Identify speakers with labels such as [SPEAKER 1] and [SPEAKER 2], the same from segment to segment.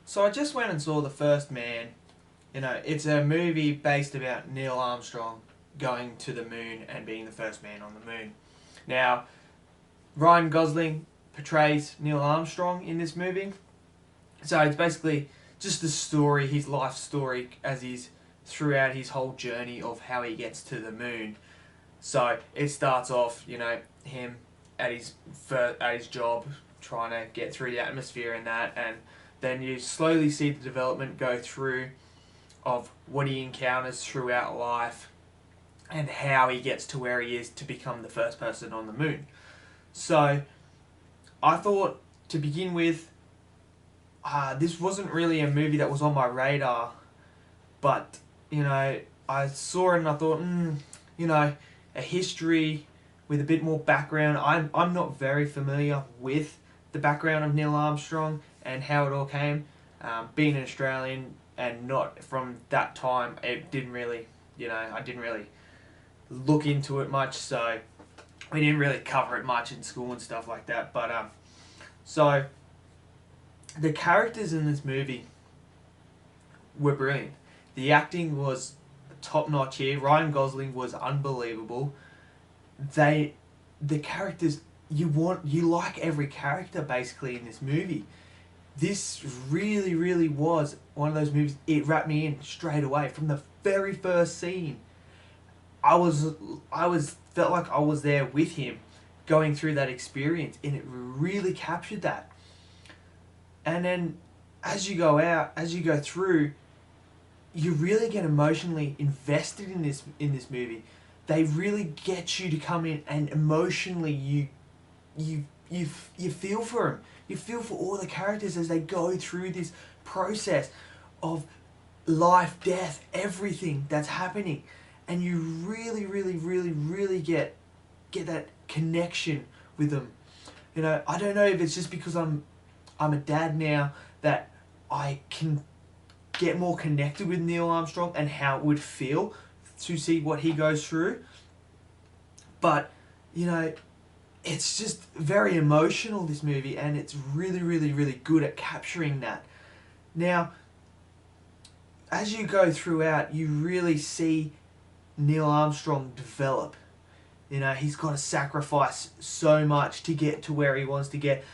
[SPEAKER 1] So I just went and saw The First Man. It's a movie based about Neil Armstrong going to the moon and being the first man on the moon. Now, Ryan Gosling portrays Neil Armstrong in this movie. So it's basically just the story, his life story, as he's throughout his whole journey of how he gets to the moon. So it starts off, him at his job, trying to get through the atmosphere and that, and then you slowly see the development go through of what he encounters throughout life and how he gets to where he is to become the first person on the moon. So I thought, to begin with, this wasn't really a movie that was on my radar, but I saw it and I thought, a history with a bit more background. I'm not very familiar with the background of Neil Armstrong and how it all came. Being an Australian and not from that time, it didn't really, I didn't really look into it much, so we didn't really cover it much in school and stuff like that. But so the characters in this movie were brilliant. The acting was top notch here. Ryan Gosling was unbelievable. The characters, you like every character basically in this movie. This really, really was one of those movies. It wrapped me in straight away from the very first scene. I felt like I was there with him, going through that experience, and it really captured that. And then, as you go through, you really get emotionally invested in this movie. They really get you to come in, and emotionally you feel for them. You feel for all the characters as they go through this process of life, death, everything that's happening, and you really, really, really, really get that connection with them. I don't know if it's just because I'm a dad now that I can get more connected with Neil Armstrong and how it would feel to see what he goes through. But, it's just very emotional, this movie, and it's really, really, really good at capturing that. Now, as you go throughout, you really see Neil Armstrong develop. He's got to sacrifice so much to get to where he wants to get.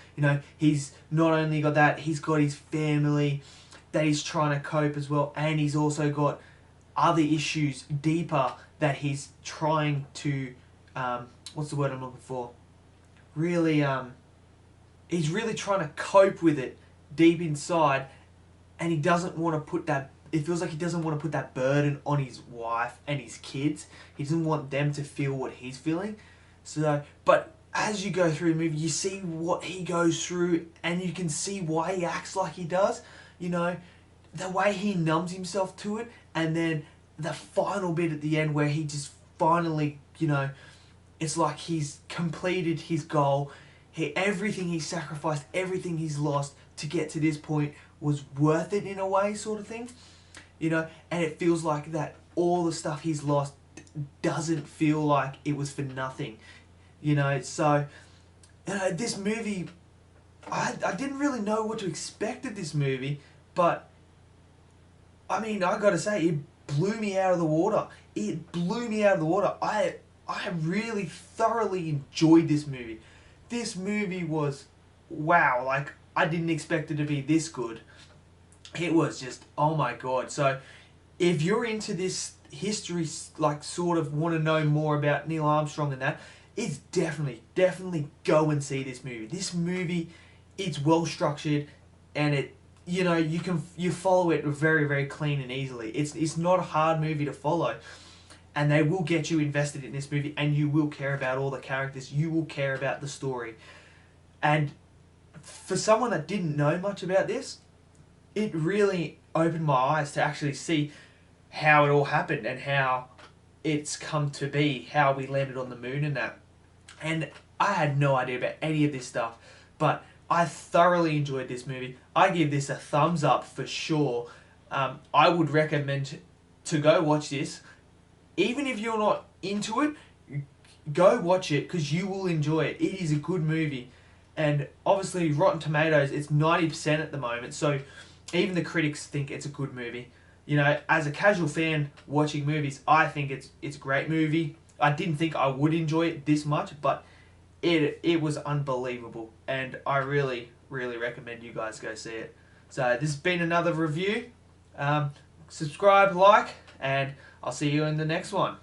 [SPEAKER 1] He's not only got that, he's got his family that he's trying to cope as well, and he's also got other issues deeper that he's trying to, what's the word I'm looking for? Really, he's really trying to cope with it deep inside, and he doesn't want to put that, it feels like he doesn't want to put that burden on his wife and his kids. He doesn't want them to feel what he's feeling. So, but as you go through the movie, you see what he goes through, and you can see why he acts like he does. The way he numbs himself to it, and then the final bit at the end where he just finally, it's like he's completed his goal. Everything he sacrificed, everything he's lost to get to this point was worth it in a way, sort of thing. And it feels like that all the stuff he's lost doesn't feel like it was for nothing. So this movie, I didn't really know what to expect of this movie, but I gotta say, it blew me out of the water. It blew me out of the water. I really thoroughly enjoyed this movie. This movie was, wow, like, I didn't expect it to be this good. It was just, oh my god. So, if you're into this history, like, sort of want to know more about Neil Armstrong and that, it's definitely go and see this movie. This movie, it's well structured, and it, you follow it very, very clean and easily. It's not a hard movie to follow. And they will get you invested in this movie, and you will care about all the characters. You will care about the story. And for someone that didn't know much about this, it really opened my eyes to actually see how it all happened and how it's come to be, how we landed on the moon and that. And I had no idea about any of this stuff, but I thoroughly enjoyed this movie. I give this a thumbs up for sure. I would recommend to go watch this. Even if you're not into it, go watch it because you will enjoy it. It is a good movie. And obviously Rotten Tomatoes, it's 90% at the moment, so Even the critics think it's a good movie. You know, as a casual fan watching movies, I think it's a great movie. I didn't think I would enjoy it this much, but it was unbelievable, and I really recommend you guys go see it. So this has been another review. Subscribe, like, and I'll see you in the next one.